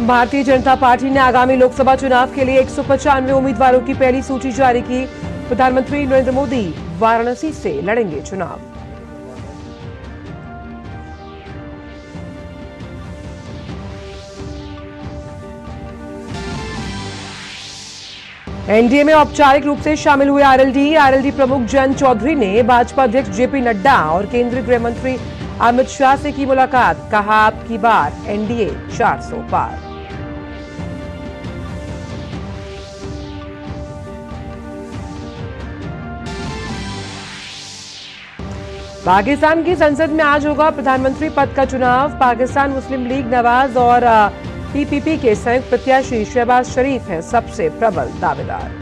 Bharatiya Janata party ने आगामी लोकसभा चुनाव के लिए 195 उम्मीदवारों की पहली सूची जारी की। प्रधानमंत्री नरेंद्र मोदी वाराणसी से लड़ेंगे चुनाव। एनडीए में औपचारिक रूप से शामिल हुए आरएलडी प्रमुख जयंत चौधरी ने भाजपा अध्यक्ष जेपी नड्डा और केंद्रीय गृह मंत्री अमित शाह से की मुलाकात। कहा, अब की बार एनडीए 400 पार। पाकिस्तान की संसद में आज होगा प्रधानमंत्री पद का चुनाव। पाकिस्तान मुस्लिम लीग नवाज और पीपीपी के संयुक्त प्रत्याशी शहबाज शरीफ हैं सबसे प्रबल दावेदार।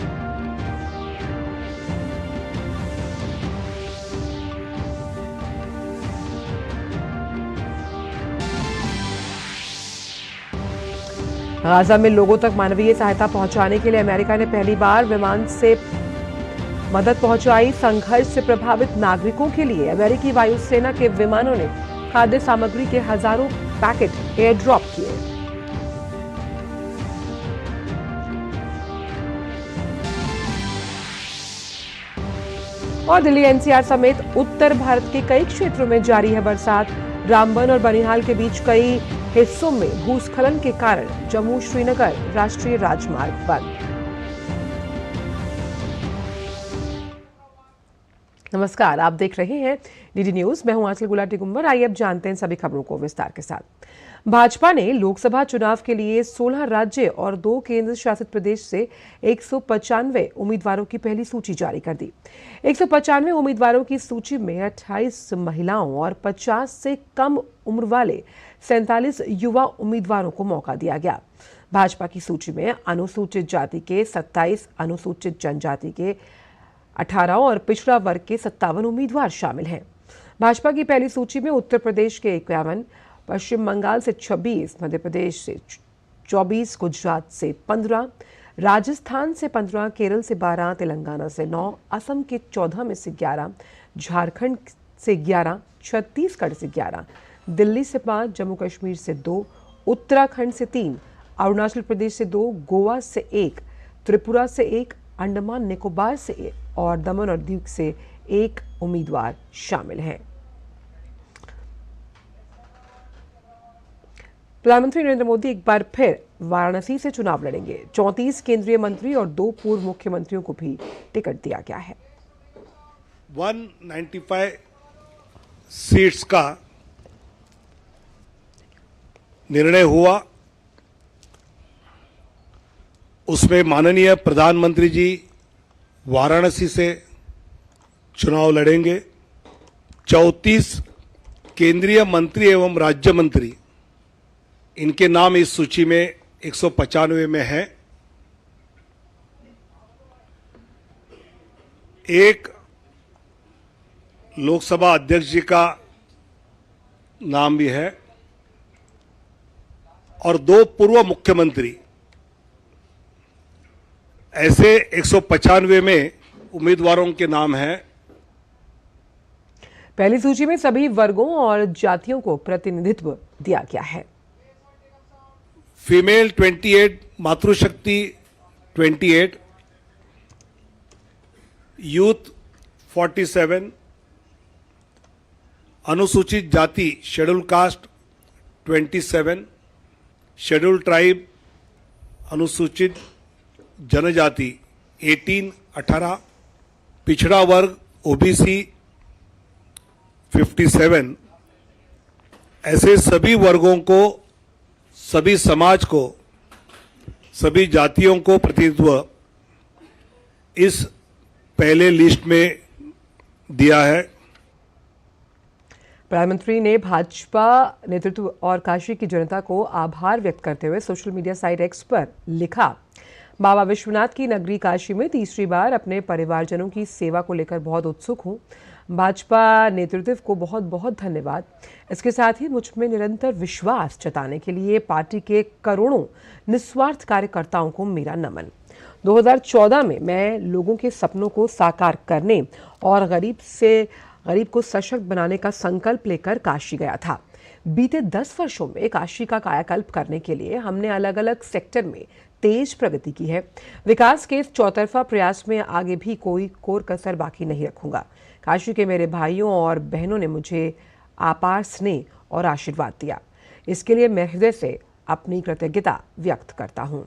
गाजा में लोगों तक मानवीय सहायता पहुंचाने के लिए अमेरिका ने पहली बार विमान से मदद पहुंचाई। संघर्ष से प्रभावित नागरिकों के लिए अमेरिकी वायुसेना के विमानों ने खाद्य सामग्री के हजारों पैकेट एयर ड्रॉप किए। और दिल्ली एनसीआर समेत उत्तर भारत के कई क्षेत्रों में जारी है बरसात। रामबन और बनिहाल के बीच कई हिस्सों में भूस्खलन के कारण जम्मू श्रीनगर राष्ट्रीय राजमार्ग बंद। नमस्कार, आप देख रहे हैं डीडी न्यूज। मैं हूं आंचल गुलाटी गुंबर। आइए अब जानते हैं सभी खबरों को विस्तार के साथ। भाजपा ने लोकसभा चुनाव के लिए 16 राज्य और 2 केंद्र शासित प्रदेश से 195 उम्मीदवारों की पहली सूची जारी कर दी। 195 उम्मीदवारों की सूची में 28 महिलाओं और 50 से कम उम्र वाले 47 युवा उम्मीदवारों को मौका दिया गया। भाजपा की सूची में अनुसूचित जाति के 27, अनुसूचित जनजाति के 18 और पिछड़ा वर्ग के 57 उम्मीदवार शामिल हैं। भाजपा की पहली सूची में उत्तर प्रदेश के 51, पश्चिम बंगाल से 26, मध्य प्रदेश से 24, गुजरात से 15, राजस्थान से 15, केरल से 12, तेलंगाना से 9, असम के 14 में से 11, झारखंड से 11, छत्तीसगढ़ से 11, दिल्ली से 5, जम्मू कश्मीर से 2, उत्तराखंड से 3, अरुणाचल प्रदेश से 2, गोवा से 1, त्रिपुरा से 1, अंडमान निकोबार से 1 और दमन और दीव से 1 उम्मीदवार शामिल हैं। प्रधानमंत्री नरेंद्र मोदी एक बार फिर वाराणसी से चुनाव लड़ेंगे। 34 केंद्रीय मंत्री और 2 पूर्व मुख्यमंत्रियों को भी टिकट दिया गया है। 195 सीट्स का निर्णय हुआ। उसमें माननीय प्रधानमंत्री जी वाराणसी से चुनाव लड़ेंगे। 34 केंद्रीय मंत्री एवं राज्य मंत्री, इनके नाम इस सूची में 195 में है। एक लोकसभा अध्यक्ष जी का नाम भी है और 2 पूर्व मुख्यमंत्री। ऐसे 195 में उम्मीदवारों के नाम हैं। पहली सूची में सभी वर्गों और जातियों को प्रतिनिधित्व दिया गया है। फीमेल 28, मातृशक्ति 28, यूथ 47, अनुसूचित जाति शेड्यूल कास्ट 27, शेड्यूल ट्राइब अनुसूचित जनजाति 18, पिछड़ा वर्ग ओबीसी 57। ऐसे सभी वर्गों को, सभी समाज को, सभी जातियों को प्रतिनिधित्व इस पहले लिस्ट में दिया है। प्रधानमंत्री ने भाजपा नेतृत्व और काशी की जनता को आभार व्यक्त करते हुए सोशल मीडिया साइट एक्स पर लिखा, बाबा विश्वनाथ की नगरी काशी में तीसरी बार अपने परिवारजनों की सेवा को लेकर बहुत उत्सुक हूं। भाजपा नेतृत्व को बहुत बहुत धन्यवाद। इसके साथ ही मुझ में निरंतर विश्वास जताने के लिए पार्टी के करोड़ों निस्वार्थ कार्यकर्ताओं को मेरा नमन। 2014 में मैं लोगों के सपनों को साकार करने और गरीब को सशक्त बनाने का संकल्प लेकर काशी गया था। बीते 10 वर्षों में काशी का कायाकल्प करने के लिए हमने अलग अलग सेक्टर में तेज प्रगति की है। विकास के इस चौतरफा प्रयास में आगे भी कोई कोर कसर बाकी नहीं रखूंगा। काशी के मेरे भाइयों और बहनों ने मुझे अपार स्नेह और आशीर्वाद दिया, इसके लिए मैं हृदय से अपनी कृतज्ञता व्यक्त करता हूं।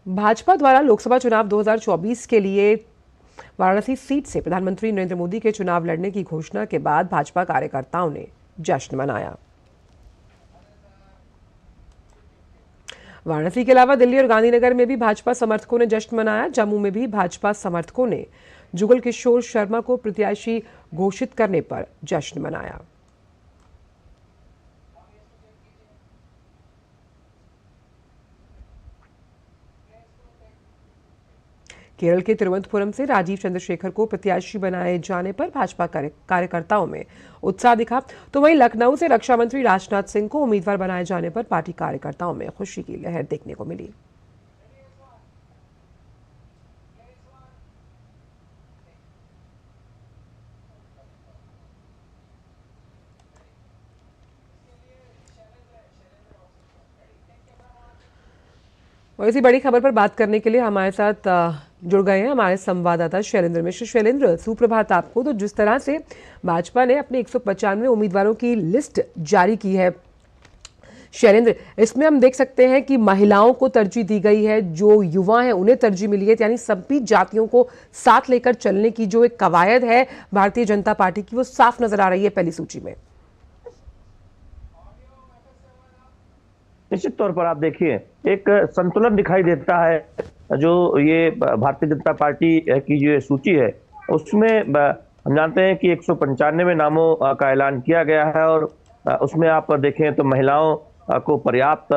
भाजपा द्वारा लोकसभा चुनाव 2024 के लिए वाराणसी सीट से प्रधानमंत्री नरेंद्र मोदी के चुनाव लड़ने की घोषणा के बाद भाजपा कार्यकर्ताओं ने जश्न मनाया। वाराणसी के अलावा दिल्ली और गांधीनगर में भी भाजपा समर्थकों ने जश्न मनाया। जम्मू में भी भाजपा समर्थकों ने जुगल किशोर शर्मा को प्रत्याशी घोषित करने पर जश्न मनाया। केरल के तिरुवनंतपुरम से राजीव चंद्रशेखर को प्रत्याशी बनाए जाने पर भाजपा कार्यकर्ताओं में उत्साह दिखा, तो वहीं लखनऊ से रक्षा मंत्री राजनाथ सिंह को उम्मीदवार बनाए जाने पर पार्टी कार्यकर्ताओं में खुशी की लहर देखने को मिली। और इसी बड़ी खबर पर बात करने के लिए हमारे साथ जुड़ गए हैं हमारे संवाददाता शैलेंद्र मिश्र। शैलेंद्र, सुप्रभात आपको। तो जिस तरह से भाजपा ने अपने 195 उम्मीदवारों की लिस्ट जारी की है, शैलेंद्र, इसमें हम देख सकते हैं कि महिलाओं को तरजीह दी गई है, जो युवा हैं उन्हें तरजीह मिली है, यानी सभी जातियों को साथ लेकर चलने की जो एक कवायद है भारतीय जनता पार्टी की, वो साफ नजर आ रही है पहली सूची में। निश्चित तौर पर आप देखिए एक संतुलन दिखाई देता है। जो ये भारतीय जनता पार्टी की जो सूची है उसमें हम जानते हैं कि 195 नामों का ऐलान किया गया है और उसमें आप देखें तो महिलाओं को पर्याप्त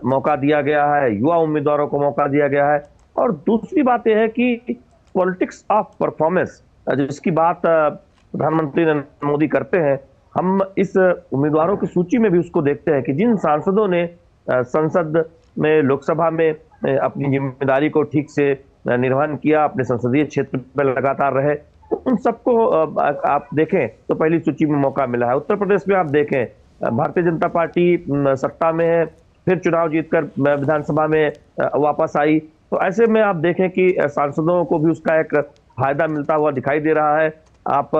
मौका दिया गया है, युवा उम्मीदवारों को मौका दिया गया है। और दूसरी बात यह है कि पॉलिटिक्स ऑफ परफॉर्मेंस जिसकी बात प्रधानमंत्री नरेंद्र मोदी करते हैं, हम इस उम्मीदवारों की सूची में भी उसको देखते हैं कि जिन सांसदों ने संसद में, लोकसभा में अपनी जिम्मेदारी को ठीक से निर्वहन किया, अपने संसदीय क्षेत्र में लगातार रहे, तो उन सबको आप देखें तो पहली सूची में मौका मिला है। उत्तर प्रदेश में आप देखें भारतीय जनता पार्टी सत्ता में है, फिर चुनाव जीतकर विधानसभा में वापस आई, तो ऐसे में आप देखें कि सांसदों को भी उसका एक फायदा मिलता हुआ दिखाई दे रहा है। आप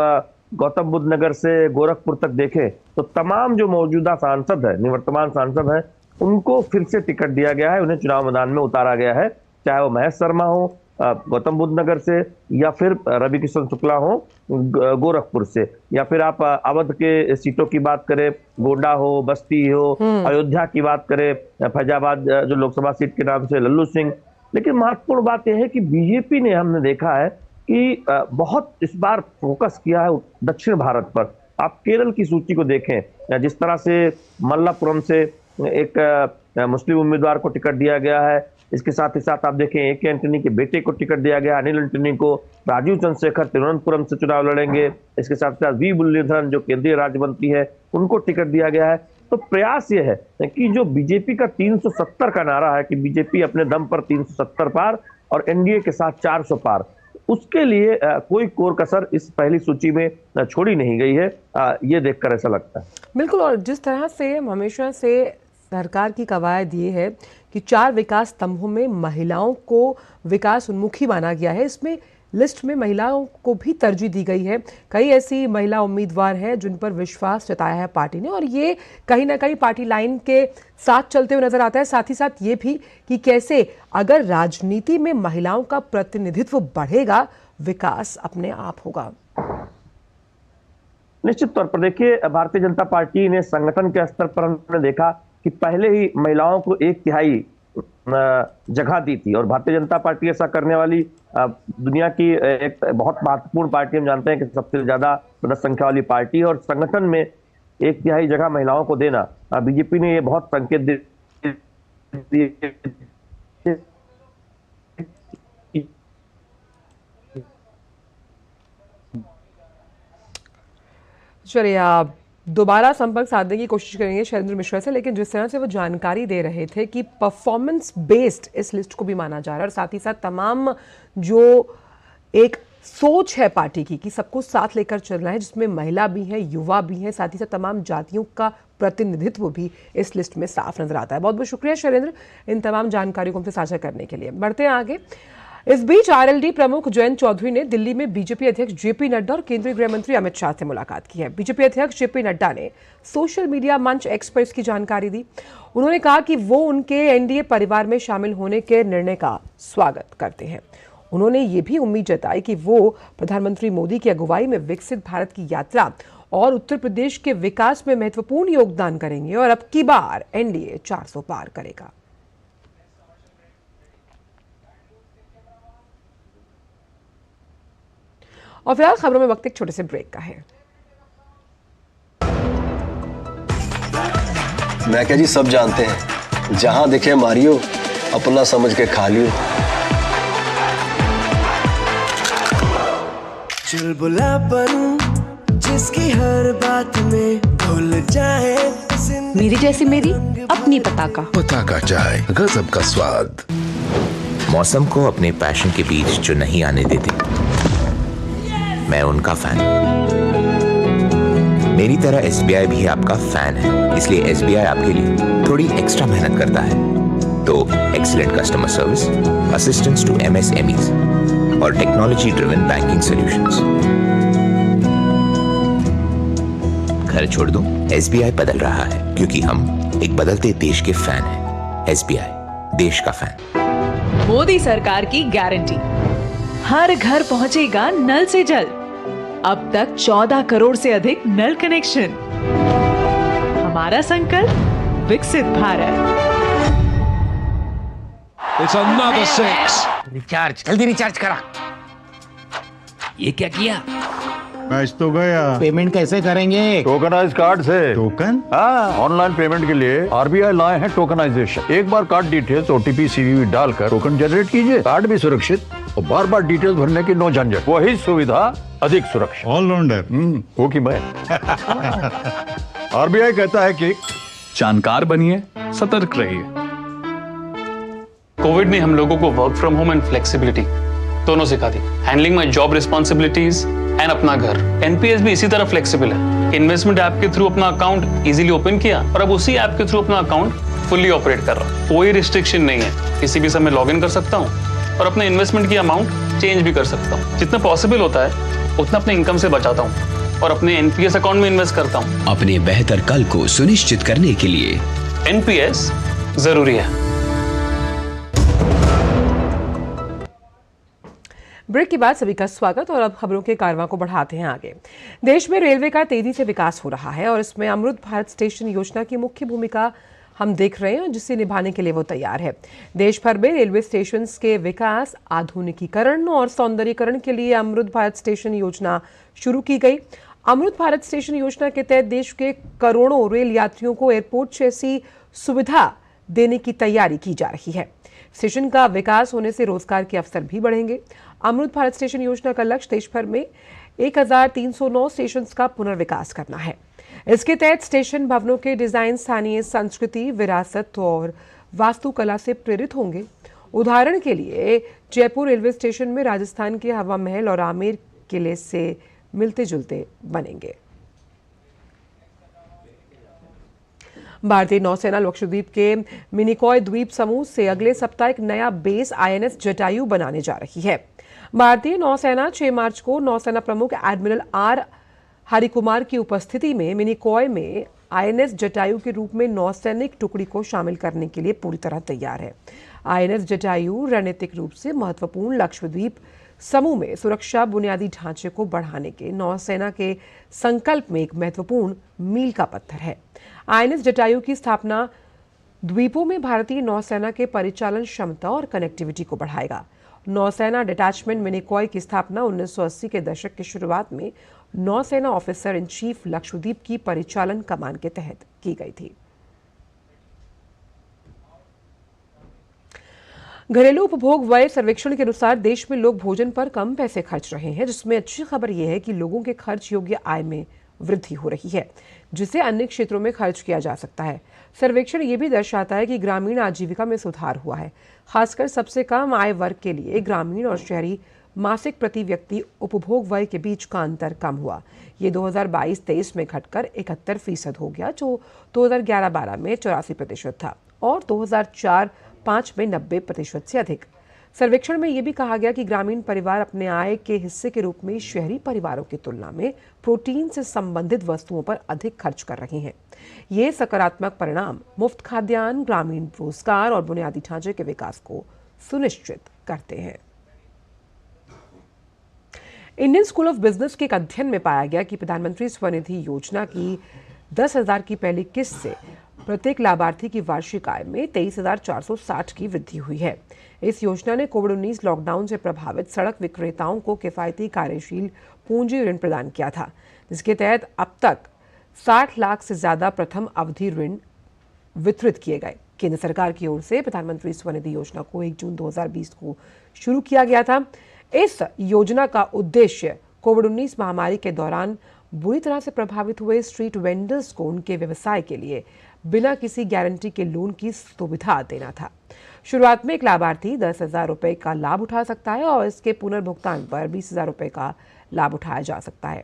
गौतम बुद्ध नगर से गोरखपुर तक देखें तो तमाम जो मौजूदा सांसद है, निवर्तमान सांसद हैं, उनको फिर से टिकट दिया गया है, उन्हें चुनाव मैदान में उतारा गया है, चाहे वो महेश शर्मा हो गौतम बुद्ध नगर से, या फिर रवि किशन शुक्ला हो गोरखपुर से, या फिर आप अवध के सीटों की बात करें, गोंडा हो, बस्ती हो, अयोध्या की बात करें, फैजाबाद जो लोकसभा सीट के नाम से लल्लू सिंह। लेकिन महत्वपूर्ण बात यह है कि बीजेपी ने, हमने देखा है कि बहुत इस बार फोकस किया है दक्षिण भारत पर। आप केरल की सूची को देखें, जिस तरह से मल्लापुरम से एक मुस्लिम उम्मीदवार को टिकट दिया गया है, इसके साथ ही साथ आप देखें ए.के. एंटनी के बेटे को टिकट दिया गया, अनिल एंटनी को। राजीव चंद्रशेखर तिरुवनंतपुरम से चुनाव लड़ेंगे, इसके साथ साथ वी मुरलीधरन जो केंद्रीय राज्य मंत्री है, उनको टिकट दिया गया है। तो प्रयास यह है कि जो बीजेपी का 370 का नारा है कि बीजेपी अपने दम पर 370 पार और एनडीए के साथ 400 पार, उसके लिए कोई कोर कसर इस पहली सूची में छोड़ी नहीं गई है, ये देखकर ऐसा लगता है। बिल्कुल, और जिस तरह से हमेशा से सरकार की कवायद ये है कि 4 विकास स्तंभों में महिलाओं को विकास उन्मुखी माना गया है, इसमें लिस्ट में महिलाओं को भी तरजीह दी गई है। कई ऐसी महिला उम्मीदवार हैं जिन पर विश्वास जताया है पार्टी ने, और ये कहीं ना कहीं पार्टी लाइन के साथ चलते हुए नजर आता है। साथ ही साथ ये भी कि कैसे अगर राजनीति में महिलाओं का प्रतिनिधित्व बढ़ेगा, विकास अपने आप होगा। निश्चित तौर पर देखिए, भारतीय जनता पार्टी ने संगठन के स्तर पर हमने देखा कि पहले ही महिलाओं को 1/3 जगह दी थी, और भारतीय जनता पार्टी ऐसा करने वाली दुनिया की एक बहुत महत्वपूर्ण पार्टी, हम जानते हैं कि सबसे ज्यादा सदस्य संख्या वाली पार्टी है, और संगठन में 1/3 जगह महिलाओं को देना, बीजेपी ने ये बहुत संकेत दिए। चलिए, आप दोबारा संपर्क साधने की कोशिश करेंगे शैलेंद्र मिश्रा से, लेकिन जिस तरह से वो जानकारी दे रहे थे कि परफॉर्मेंस बेस्ड इस लिस्ट को भी माना जा रहा है, और साथ ही साथ तमाम जो एक सोच है पार्टी की कि सबको साथ लेकर चलना है, जिसमें महिला भी है, युवा भी है, साथ ही साथ तमाम जातियों का प्रतिनिधित्व भी इस लिस्ट में साफ नजर आता है। बहुत बहुत शुक्रिया शैलेंद्र इन तमाम जानकारियों को हमसे साझा करने के लिए। बढ़ते हैं आगे। इस बीच आरएलडी प्रमुख जयंत चौधरी ने दिल्ली में बीजेपी अध्यक्ष जेपी नड्डा और केंद्रीय गृह मंत्री अमित शाह से मुलाकात की है। बीजेपी अध्यक्ष जेपी नड्डा ने सोशल मीडिया मंच एक्स पर इसकी जानकारी दी। उन्होंने कहा कि वो उनके एनडीए परिवार में शामिल होने के निर्णय का स्वागत करते हैं। उन्होंने ये भी उम्मीद जताई कि वो प्रधानमंत्री मोदी की अगुवाई में विकसित भारत की यात्रा और उत्तर प्रदेश के विकास में महत्वपूर्ण योगदान करेंगे और अब की बार एनडीए 400 पार करेगा। और फिलहाल खबरों में वक्त एक छोटे से ब्रेक का है। मैं क्या जी, सब जानते हैं, जहां दिखे मारियो, अपना समझ के खा लियो। चुलबुला बनूं जिसकी हर बात में भूल जाए। मेरी जैसी मेरी अपनी पताका। पताका चाय, गजब का स्वाद। मौसम को अपने पैशन के बीच जो नहीं आने देते, मैं उनका फैन। मेरी तरह एसबीआई भी आपका फैन है, इसलिए एसबीआई आपके लिए थोड़ी एक्स्ट्रा मेहनत करता है। तो excellent customer service, assistance to MSMEs और टेक्नोलॉजी ड्रिवन बैंकिंग सॉल्यूशंस। घर छोड़ दूं, एसबीआई बदल रहा है क्योंकि हम एक बदलते देश के फैन हैं। एसबीआई, देश का फैन। मोदी सरकार की गारंटी, हर घर पहुंचेगा नल से जल। अब तक 14 करोड़ से अधिक नल कनेक्शन। हमारा संकल्प विकसित Bharat. It's another six. Recharge, जल्दी रिचार्ज करा। ये क्या किया? मैच तो गया। पेमेंट कैसे करेंगे? टोकनाइज कार्ड से। टोकन? हाँ, ऑनलाइन पेमेंट के लिए आरबीआई लाए हैं टोकनाइजेशन। एक बार कार्ड डिटेल्स, ओटीपी, सीवीवी डालकर टोकन जनरेट कीजिए। कार्ड भी सुरक्षित और बार बार डिटेल्स भरने की नो झंझट। वही सुविधा अधिक सुरक्षित। ऑलराउंडर वो की मैं। आरबीआई कहता है कि जानकार बनिए, सतर्क रहिए। कोविड ने हम लोगों को work from home and flexibility दोनों सिखा दी। Handling my job responsibilities and अपना घर। एनपीएस भी इसी तरह फ्लेक्सिबल है। इन्वेस्टमेंट ऐप के थ्रू अपना अकाउंट इजीली ओपन किया और अब उसी ऐप के थ्रू अपना अकाउंट फुल्ली ऑपरेट कर रहा हूँ। कोई रिस्ट्रिक्शन नहीं है, किसी भी समय लॉग इन कर सकता हूँ और अपने इन्वेस्टमेंट की अमाउंट चेंज भी कर सकता हूँ। जितना पॉसिबल होता है उतना अपने इनकम से बचाता हूँ और अपने एनपीएस अकाउंट में इन्वेस्ट करता हूँ। अपने बेहतर कल को सुनिश्चित करने के लिए एनपीएस जरूरी है। ब्रेक के बाद सभी का स्वागत और अब खबरों के कारवां को बढ़ाते हैं आगे। देश में रेलवे का तेजी से विकास हो रहा है और इसमें अमृत भारत स्टेशन योजना की मुख्य भूमिका हम देख रहे हैं, जिसे निभाने के लिए वो तैयार है। देश भर में रेलवे स्टेशन के विकास, आधुनिकीकरण और सौंदर्यीकरण के लिए अमृत भारत स्टेशन योजना शुरू की गई। अमृत भारत स्टेशन योजना के तहत देश के करोड़ों रेल यात्रियों को एयरपोर्ट जैसी सुविधा देने की तैयारी की जा रही है। स्टेशन का विकास होने से रोजगार के अवसर भी बढ़ेंगे। अमृत भारत स्टेशन योजना का लक्ष्य देश भर में 1309 स्टेशन का पुनर्विकास करना है। इसके तहत स्टेशन भवनों के डिजाइन स्थानीय संस्कृति, विरासत और वास्तुकला से प्रेरित होंगे। उदाहरण के लिए जयपुर रेलवे स्टेशन में राजस्थान के हवा महल और आमेर किले से मिलते जुलते बनेंगे। भारतीय नौसेना लक्षद्वीप के मिनिकॉय द्वीप समूह से अगले सप्ताह एक नया बेस आईएनएस जटायु बनाने जा रही है। भारतीय नौसेना 6 मार्च को नौसेना प्रमुख एडमिरल आर हरिकुमार की उपस्थिति में मिनिकॉय में आईएनएस जटायु के रूप में नौसैनिक टुकड़ी को शामिल करने के लिए पूरी तरह तैयार है। आईएनएस जटायु रणनीतिक रूप से महत्वपूर्ण लक्षद्वीप समूह में सुरक्षा बुनियादी ढांचे को बढ़ाने के नौसेना के संकल्प में एक महत्वपूर्ण मील का पत्थर है। आईएनएस जटायु की स्थापना द्वीपों में भारतीय नौसेना के परिचालन क्षमता और कनेक्टिविटी को बढ़ाएगा। नौसेना डिटैचमेंट मिनिकॉय की स्थापना 1980 के दशक की शुरुआत में नौसेना ऑफिसर इन चीफ लक्षद्वीप की परिचालन कमान के तहत की गई थी। घरेलू उपभोग व्यय सर्वेक्षण के अनुसार देश में लोग भोजन पर कम पैसे खर्च रहे हैं, जिसमें अच्छी खबर यह है कि लोगों के खर्च योग्य आय में वृद्धि हो रही है, जिसे अन्य क्षेत्रों में खर्च किया जा सकता है। सर्वेक्षण ये भी दर्शाता है कि ग्रामीण आजीविका में सुधार हुआ है। खासकर सबसे कम आय वर्ग के लिए ग्रामीण और शहरी मासिक प्रति व्यक्ति उपभोग व्यय के बीच का अंतर कम हुआ। ये 2022-23 में घटकर 71% हो गया, जो 2011-12 में 84% था और 2004-05 में 90% से अधिक। सर्वेक्षण में यह भी कहा गया कि ग्रामीण परिवार अपने आय के हिस्से के रूप में शहरी परिवारों की तुलना में प्रोटीन से संबंधित वस्तुओं पर अधिक खर्च कर रहे हैं। ये सकारात्मक परिणाम मुफ्त खाद्यान्न, ग्रामीण रोजगार और बुनियादी ढांचे के विकास को सुनिश्चित करते हैं। इंडियन स्कूल ऑफ बिजनेस के एक अध्ययन में पाया गया कि प्रधानमंत्री स्वनिधि योजना की 10,000 की पहली किस्त से प्रत्येक लाभार्थी की वार्षिक आय में 23,460 की वृद्धि हुई है। इस योजना ने कोविड-19 लॉकडाउन से प्रभावित सड़क विक्रेताओं को किफायती कार्यशील पूंजी ऋण प्रदान किया था, जिसके तहत अब तक 60 लाख से ज्यादा प्रथम अवधि ऋण वितरित किए गए। केंद्र सरकार की ओर से प्रधानमंत्री स्वनिधि योजना को 1 जून 2020 को शुरू किया गया था। इस योजना का उद्देश्य कोविड-19 महामारी के दौरान बुरी तरह से प्रभावित हुए स्ट्रीट वेंडर्स को उनके व्यवसाय के लिए बिना किसी गारंटी के लोन की सुविधा देना था। शुरुआत में एक लाभार्थी 10,000 रुपए का लाभ उठा सकता है और इसके पुनर्भुगतान पर 20,000 रुपए का लाभ उठाया जा सकता है।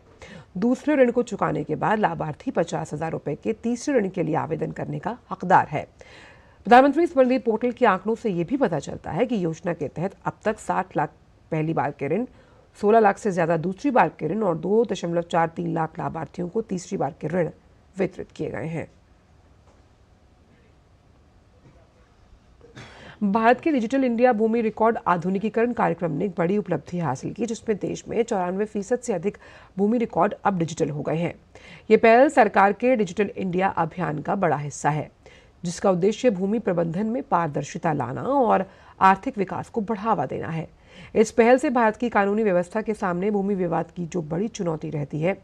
दूसरे ऋण को चुकाने के बाद लाभार्थी 50,000 रुपए के तीसरे ऋण के लिए आवेदन करने का हकदार है। प्रधानमंत्री स्वनिधि पोर्टल के आंकड़ों से यह भी पता चलता है कि योजना के तहत अब तक 60 लाख पहली बार के ऋण, 16 लाख से ज्यादा दूसरी बार के ऋण और 2.43 लाख लाभार्थियों को तीसरी बार के ऋण वितरित किए गए हैं। भारत के डिजिटल इंडिया भूमि रिकॉर्ड आधुनिकीकरण कार्यक्रम ने एक बड़ी उपलब्धि हासिल की, जिसमें देश में 94% से अधिक भूमि रिकॉर्ड अब डिजिटल हो गए हैं। ये पहल सरकार के डिजिटल इंडिया अभियान का बड़ा हिस्सा है, जिसका उद्देश्य भूमि प्रबंधन में पारदर्शिता लाना और आर्थिक विकास को बढ़ावा देना है। इस पहल से भारत की कानूनी व्यवस्था के सामने भूमि विवाद की जो बड़ी चुनौती रहती है,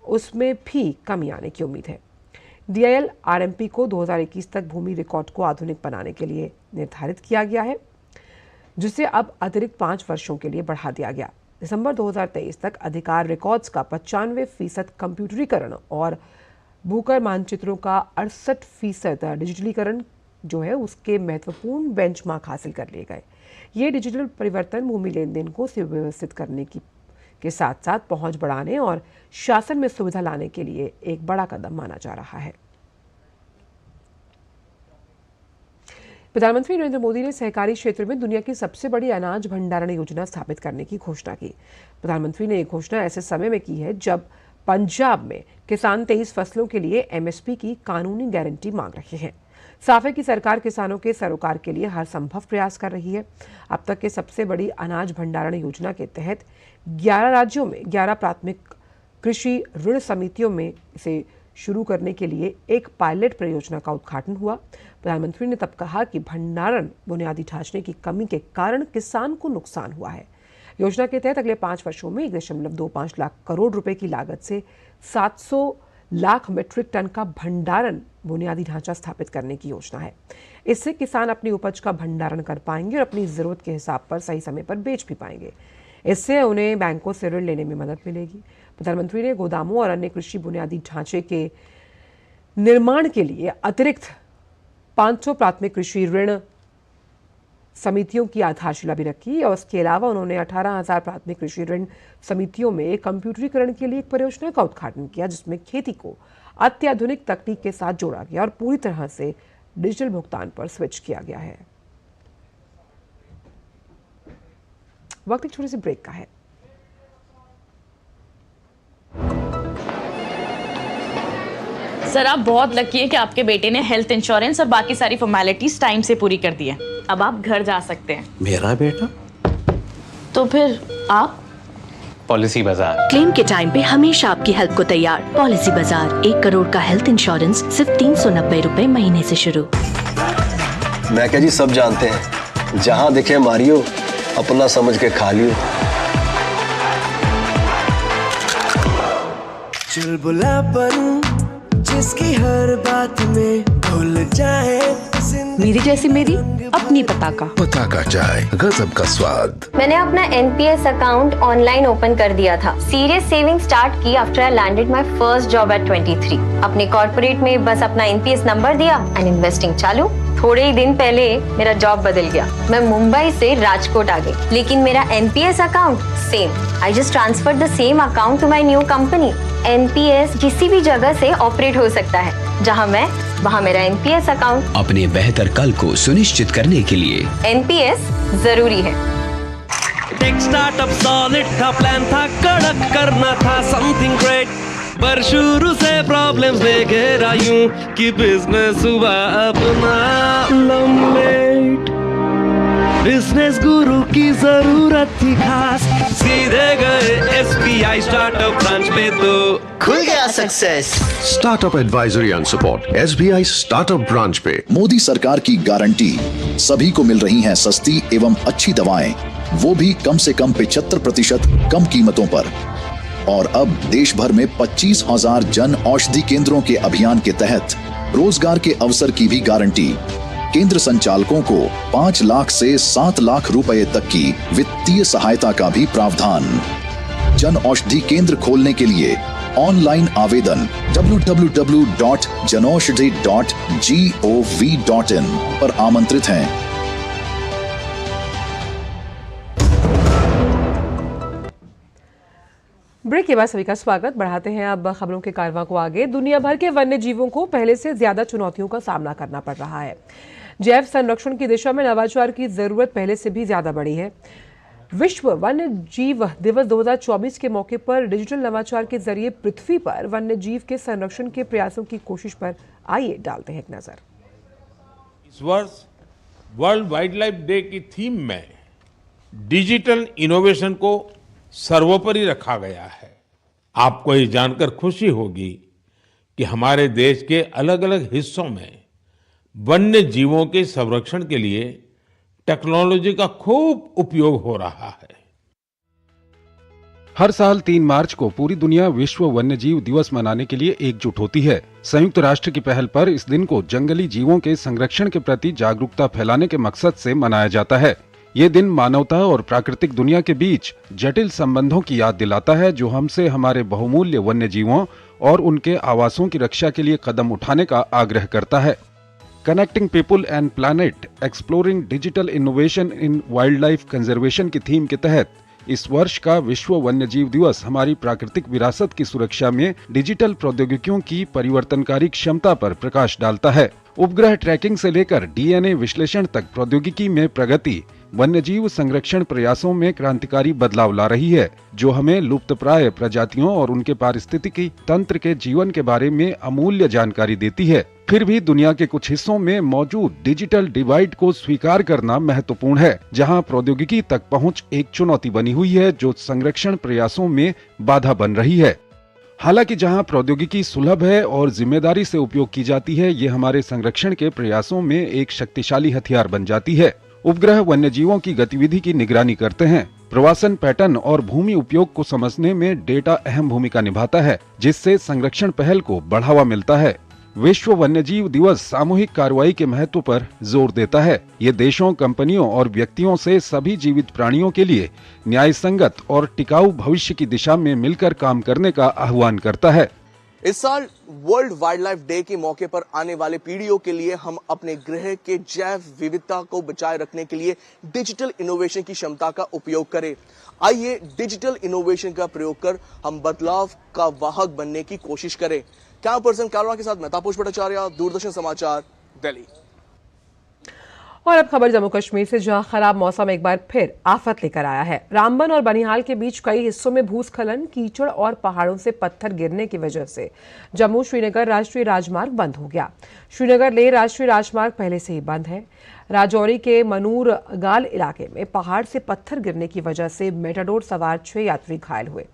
उसमें भी कमी आने की उम्मीद है। DIL RMP को 2021 तक भूमि रिकॉर्ड को आधुनिक बनाने के लिए निर्धारित किया गया है, जिसे अब अतिरिक्त 5 वर्षों के लिए बढ़ा दिया गया। दिसंबर 2023 तक अधिकार रिकॉर्ड्स का 95% कंप्यूटरीकरण और भूकर मानचित्रों का 68% डिजिटलीकरण जो है उसके महत्वपूर्ण बेंचमार्क हासिल कर लिए गए। ये डिजिटल परिवर्तन भूमि लेन देन को सुव्यवस्थित करने के साथ साथ पहुंच बढ़ाने और शासन में सुविधा लाने के लिए एक बड़ा कदम माना जा रहा है। प्रधानमंत्री नरेंद्र मोदी ने सहकारी क्षेत्र में दुनिया की सबसे बड़ी अनाज भंडारण योजना स्थापित करने की घोषणा की। प्रधानमंत्री ने यह घोषणा ऐसे समय में की है जब पंजाब में किसान 23 फसलों के लिए MSP की कानूनी गारंटी मांग रहे हैं। साफ है कि सरकार किसानों के सरोकार के लिए हर संभव प्रयास कर रही है। अब तक के सबसे बड़ी अनाज भंडारण योजना के तहत 11 राज्यों में 11 प्राथमिक कृषि ऋण समितियों में इसे शुरू करने के लिए एक पायलट परियोजना का उद्घाटन हुआ। प्रधानमंत्री ने तब कहा कि भंडारण बुनियादी ढांचे की कमी के कारण किसान को नुकसान हुआ है। योजना के तहत अगले 5 वर्षों में 1.25 लाख करोड़ रुपए की लागत से 700 लाख मीट्रिक टन का भंडारण बुनियादी ढांचा स्थापित करने की योजना है। इससे किसान अपनी उपज का भंडारण कर पाएंगे और अपनी जरूरत के हिसाब पर सही समय पर बेच भी पाएंगे। इससे उन्हें बैंकों से ऋण लेने में मदद मिलेगी। प्रधानमंत्री ने गोदामों और अन्य कृषि बुनियादी ढांचे के निर्माण के लिए अतिरिक्त 500 प्राथमिक कृषि ऋण समितियों की आधारशिला भी रखी और इसके अलावा उन्होंने 18,000 प्राथमिक कृषि ऋण समितियों में कंप्यूटरीकरण के लिए एक परियोजना का उद्घाटन किया, जिसमें खेती को अत्याधुनिक तकनीक के साथ जोड़ा गया और पूरी तरह से डिजिटल भुगतान पर स्विच किया गया है। वक्त एक छोटे से ब्रेक का है। सर, आप बहुत लकी हैं कि आपके बेटे ने हेल्थ इंश्योरेंस और बाकी सारी फॉर्मेलिटीज टाइम से पूरी कर दी है। अब आप घर जा सकते हैं। मेरा बेटा? तो फिर आप? पॉलिसी बाजार। क्लेम के टाइम पे हमेशा आपकी हेल्प को तैयार। पॉलिसी बाजार, 1 करोड़ का हेल्थ इंश्योरेंस सिर्फ 390 रुपए महीने से शुरू। मैं क्या जी, सब जानते हैं, जहां दिखे मारियो, अपना समझ के खा लियो। चुलबुला बनूं जिसकी हर बात में भूल जाए। मेरी जैसी मेरी अपनी पताका। पताका चाय, गजब का स्वाद। मैंने अपना NPS अकाउंट ऑनलाइन ओपन कर दिया था। सीरियस सेविंग स्टार्ट की after I landed my first job eight 23। अपने कॉर्पोरेट में बस अपना NPS नंबर दिया एंड इन्वेस्टिंग चालू। थोड़े ही दिन पहले मेरा जॉब बदल गया। मैं मुंबई से राजकोट आ गई, लेकिन मेरा NPS account same. I just transfer the same account to my new company. NPS किसी भी जगह से ऑपरेट हो सकता है, जहां मैं वहां मेरा एनपीएस अकाउंट। अपने बेहतर कल को सुनिश्चित करने के लिए एनपीएस जरूरी है। एक स्टार्टअप सॉलिड था, प्लान था कड़क, करना था समथिंग ग्रेट, पर शुरू से प्रॉब्लम्स में घेरा यूं कि बिजनेस हुआ अपना लम्बेट। बिजनेस गुरु की जरूरत थी खास, सीधे गए एसबीआई स्टार्टअप ब्रांच में तो खुल गया success. Startup advisory and support SBI startup branch पे। मोदी सरकार की गारंटी, सभी को मिल रही हैं सस्ती एवं अच्छी दवाएं, वो भी कम से कम 75% कम कीमतों पर। और अब देश भर में 25,000 जन औषधि केंद्रों के अभियान के तहत रोजगार के अवसर की भी गारंटी। केंद्र संचालकों को 5 लाख से 7 लाख रुपए तक की वित्तीय सहायता का भी प्रावधान। जन औषधि केंद्र खोलने के लिए ऑनलाइन आवेदन www.janaushadhi.gov.in पर आमंत्रित हैं। ब्रेक के बाद सभी का स्वागत। बढ़ाते हैं अब खबरों के कारवां को आगे। दुनिया भर के वन्य जीवों को पहले से ज्यादा चुनौतियों का सामना करना पड़ रहा है। जैव संरक्षण की दिशा में नवाचार की जरूरत पहले से भी ज्यादा बढ़ी है। विश्व वन्य जीव दिवस 2024 के मौके पर डिजिटल नवाचार के जरिए पृथ्वी पर वन्य जीव के संरक्षण के प्रयासों की कोशिश पर आइए डालते हैं एक नजर। इस वर्ष वर्ल्ड वाइल्ड लाइफ डे की थीम में डिजिटल इनोवेशन को सर्वोपरि रखा गया है। आपको ये जानकर खुशी होगी कि हमारे देश के अलग अलग हिस्सों में वन्य जीवों के संरक्षण के लिए टेक्नोलॉजी का खूब उपयोग हो रहा है। हर साल 3 मार्च को पूरी दुनिया विश्व वन्यजीव दिवस मनाने के लिए एकजुट होती है। संयुक्त राष्ट्र की पहल पर इस दिन को जंगली जीवों के संरक्षण के प्रति जागरूकता फैलाने के मकसद से मनाया जाता है। ये दिन मानवता और प्राकृतिक दुनिया के बीच जटिल संबंधों की याद दिलाता है, जो हमसे हमारे बहुमूल्य वन्य जीवों और उनके आवासों की रक्षा के लिए कदम उठाने का आग्रह करता है। Connecting people and planet, exploring digital innovation in wild life conservation की थीम के तहत इस वर्ष का विश्व वन्यजीव दिवस हमारी प्राकृतिक विरासत की सुरक्षा में डिजिटल प्रौद्योगिकियों की परिवर्तनकारी क्षमता पर प्रकाश डालता है। उपग्रह ट्रैकिंग से लेकर डीएनए विश्लेषण तक प्रौद्योगिकी में प्रगति वन्यजीव संरक्षण प्रयासों में क्रांतिकारी बदलाव ला रही है, जो हमें लुप्तप्राय प्रजातियों और उनके पारिस्थितिकी तंत्र के जीवन के बारे में अमूल्य जानकारी देती है। फिर भी दुनिया के कुछ हिस्सों में मौजूद डिजिटल डिवाइड को स्वीकार करना महत्वपूर्ण है, जहां प्रौद्योगिकी तक पहुंच एक चुनौती बनी हुई है जो संरक्षण प्रयासों में बाधा बन रही है। हालांकि जहां प्रौद्योगिकी सुलभ है और जिम्मेदारी से उपयोग की जाती है, ये हमारे संरक्षण के प्रयासों में एक शक्तिशाली हथियार बन जाती है। उपग्रह वन्यजीवों की गतिविधि की निगरानी करते हैं। प्रवासन पैटर्न और भूमि उपयोग को समझने में डेटा अहम भूमिका निभाता है, जिससे संरक्षण पहल को बढ़ावा मिलता है। विश्व वन्यजीव दिवस सामूहिक कार्रवाई के महत्व पर जोर देता है। ये देशों, कंपनियों और व्यक्तियों से सभी जीवित प्राणियों के लिए न्याय संगत और टिकाऊ भविष्य की दिशा में मिलकर काम करने का आह्वान करता है। इस साल वर्ल्ड वाइल्ड लाइफ डे के मौके पर आने वाले पीढ़ियों के लिए हम अपने ग्रह के जैव विविधता को बचाए रखने के लिए डिजिटल इनोवेशन की क्षमता का उपयोग करें। आइए डिजिटल इनोवेशन का प्रयोग कर हम बदलाव का वाहक बनने की कोशिश करें। कैमरा पर्सन कैमरा के साथ मैं तापस भट्टाचार्य, दूरदर्शन समाचार, दिल्ली। और अब खबर जम्मू कश्मीर से, जहां खराब मौसम एक बार फिर आफत लेकर आया है। रामबन और बनिहाल के बीच कई हिस्सों में भूस्खलन, कीचड़ और पहाड़ों से पत्थर गिरने की वजह से जम्मू श्रीनगर राष्ट्रीय राजमार्ग बंद हो गया। श्रीनगर लेह राष्ट्रीय राजमार्ग पहले से ही बंद है। राजौरी के मनूर गाल इलाके में पहाड़ से पत्थर गिरने की वजह से मेटाडोर सवार 6 यात्री घायल हुए।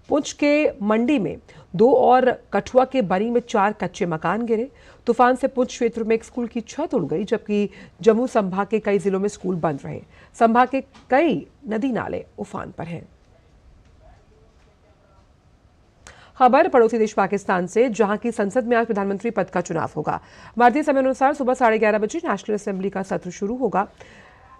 पुंछ के मंडी में 2 और कठुआ के बनी में 4 कच्चे मकान गिरे। तूफान से पुंछ क्षेत्र में एक स्कूल की छत उड़ गई, जबकि जम्मू संभाग के कई जिलों में स्कूल बंद रहे। संभाग के कई नदी नाले उफान पर हैं। खबर पड़ोसी देश पाकिस्तान से, जहां की संसद में आज प्रधानमंत्री पद का चुनाव होगा। भारतीय समय अनुसार सुबह 11:30 बजे नेशनल असेंबली का सत्र शुरू होगा।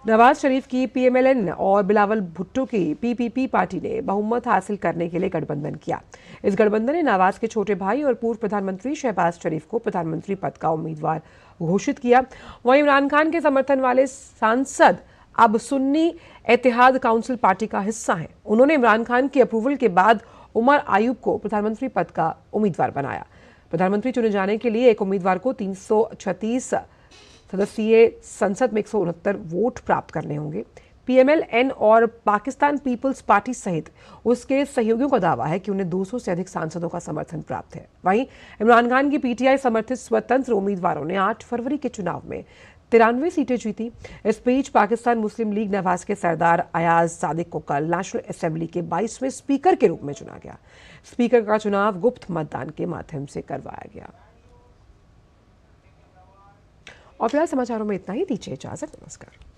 नवाज शरीफ की पीएमएलएन और बिलावल भुट्टो की पीपीपी पार्टी ने बहुमत हासिल करने के लिए गठबंधन किया। इस गठबंधन ने नवाज के छोटे भाई और पूर्व प्रधानमंत्री शहबाज शरीफ को प्रधानमंत्री पद का उम्मीदवार घोषित किया। वहीं इमरान खान के समर्थन वाले सांसद अब सुन्नी इत्तेहाद काउंसिल पार्टी का हिस्सा हैं। उन्होंने इमरान खान की अप्रूवल के बाद उमर आयूब को प्रधानमंत्री पद का उम्मीदवार बनाया। प्रधानमंत्री चुने जाने के लिए एक उम्मीदवार को 336 सदस्यीय संसद में 169 वोट प्राप्त करने होंगे। पीएमएलएन और पाकिस्तान पीपल्स पार्टी सहित उसके सहयोगियों का दावा है कि उन्हें 200 से अधिक सांसदों का समर्थन प्राप्त है। वहीं इमरान खान की पीटीआई समर्थित स्वतंत्र उम्मीदवारों ने 8 फरवरी के चुनाव में 93 सीटें जीती। इस बीच पाकिस्तान मुस्लिम लीग नवाज के सरदार अयाज सादिक को कल नेशनल असेंबली के 22वें स्पीकर के रूप में चुना गया। स्पीकर का चुनाव गुप्त मतदान के माध्यम से करवाया गया। और फिलहाल समाचारों में इतना ही। दीजिए इजाजत। नमस्कार।